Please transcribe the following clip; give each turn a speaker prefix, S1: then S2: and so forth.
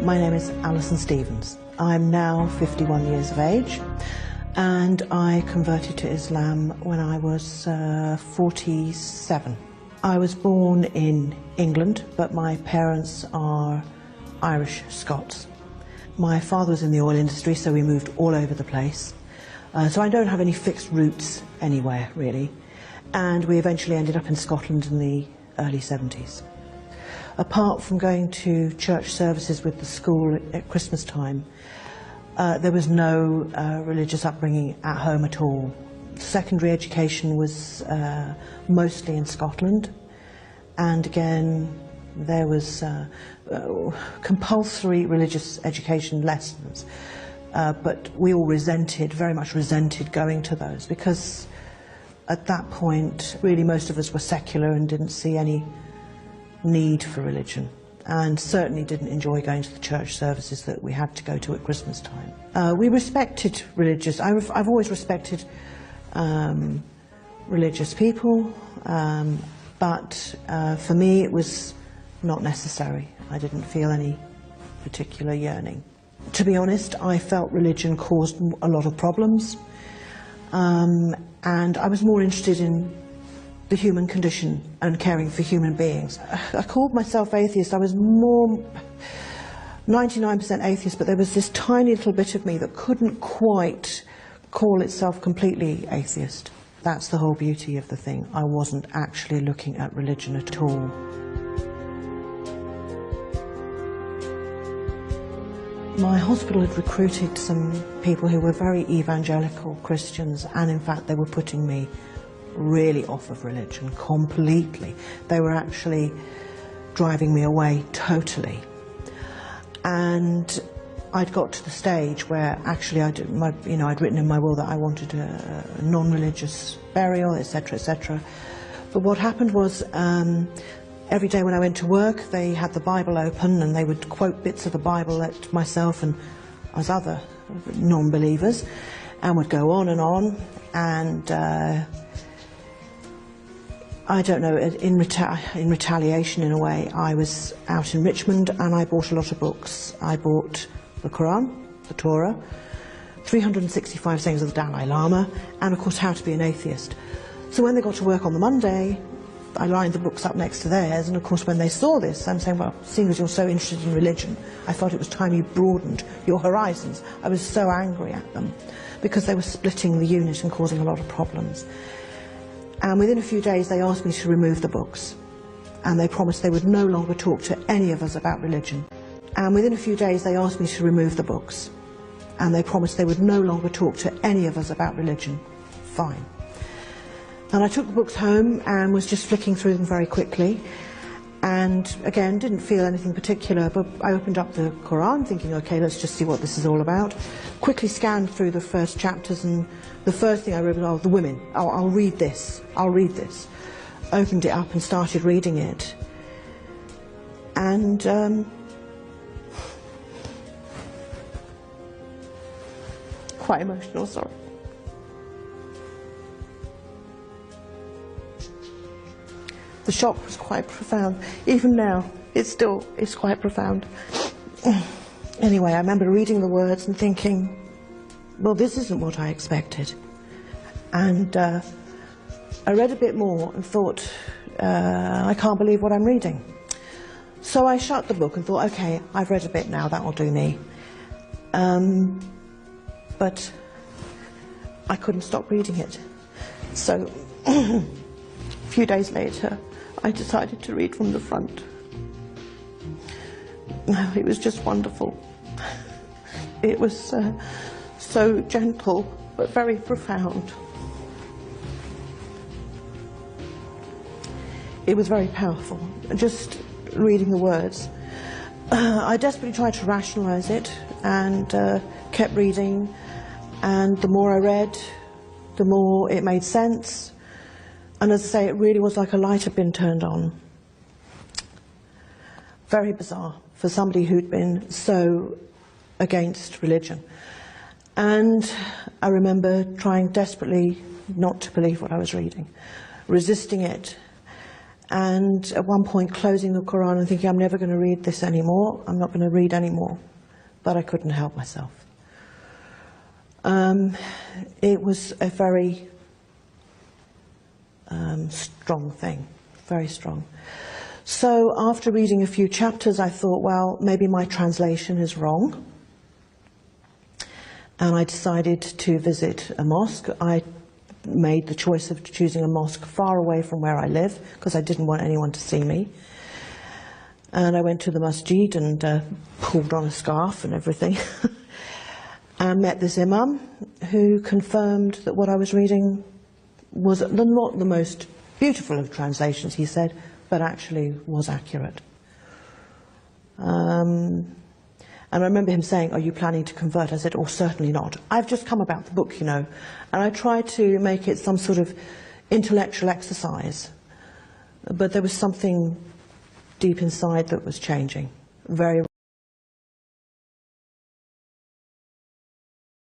S1: My name is Alison Stevens. I'm now 51 years of age, and I converted to Islam when I was 47. I was born in England, but my parents are Irish Scots. My father was in the oil industry, so we moved all over the place. So I don't have any fixed roots anywhere, really. And we eventually ended up in Scotland in the early 70s. Apart from going to church services with the school at Christmas time, there was no religious upbringing at home at all. Secondary education was mostly in Scotland, and again there was compulsory religious education lessons, but we all very much resented going to those, because at that point really most of us were secular and didn't see any need for religion, and certainly didn't enjoy going to the church services that we had to go to at Christmas time. We respected I've always respected religious people, but for me it was not necessary. I didn't feel any particular yearning. To be honest, I felt religion caused a lot of problems, and I was more interested in the human condition and caring for human beings. I called myself atheist. I was more 99% atheist, but there was this tiny little bit of me that couldn't quite call itself completely atheist. That's the whole beauty of the thing. I wasn't actually looking at religion at all. My hospital had recruited some people who were very evangelical Christians, and in fact they were putting me really off of religion completely. They were actually driving me away totally. And I'd got to the stage where actually I'd written in my will that I wanted a non-religious burial, etc., etc. But what happened was, every day when I went to work, they had the Bible open and they would quote bits of the Bible at myself and as other non-believers, and would go on, and I don't know, in retaliation in a way, I was out in Richmond and I bought a lot of books. I bought the Quran, the Torah, 365 sayings of the Dalai Lama, and of course How to Be an Atheist. So when they got to work on the Monday, I lined the books up next to theirs, and of course when they saw this, I'm saying, well, seeing as you're so interested in religion, I thought it was time you broadened your horizons. I was so angry at them because they were splitting the unit and causing a lot of problems. And within a few days they asked me to remove the books, and they promised they would no longer talk to any of us about religion. And within a few days they asked me to remove the books, and they promised they would no longer talk to any of us about religion. Fine. And I took the books home and was just flicking through them very quickly, and again didn't feel anything particular, but I opened up the Quran thinking, okay, let's just see what this is all about. Quickly scanned through the first chapters, and the first thing I read was, oh, the women. Oh, I'll read this. I'll read this. Opened it up and started reading it. And quite emotional, sorry. The shock was quite profound. Even now, it's quite profound. Anyway, I remember reading the words and thinking, well, this isn't what I expected. And I read a bit more and thought, I can't believe what I'm reading. So I shut the book and thought, okay, I've read a bit now, that'll do me. But I couldn't stop reading it. So a few days later, I decided to read from the front. It was just wonderful. It was so gentle, but very profound. It was very powerful, just reading the words. I desperately tried to rationalize it and kept reading, and the more I read, the more it made sense. And as I say, it really was like a light had been turned on. Very bizarre for somebody who'd been so against religion. And I remember trying desperately not to believe what I was reading, resisting it. and at one point closing the Quran and thinking, I'm never going to read this anymore, I'm not going to read anymore. But I couldn't help myself. It was a very strong thing, very strong. So after reading a few chapters, I thought, well, maybe my translation is wrong. And I decided to visit a mosque. I made the choice of choosing a mosque far away from where I live, because I didn't want anyone to see me. And I went to the masjid and pulled on a scarf and everything. And met this imam who confirmed that what I was reading was not the most beautiful of translations, he said, but actually was accurate. And I remember him saying, are you planning to convert? I said, oh, certainly not. I've just come about the book, you know. And I tried to make it some sort of intellectual exercise. But there was something deep inside that was changing. Very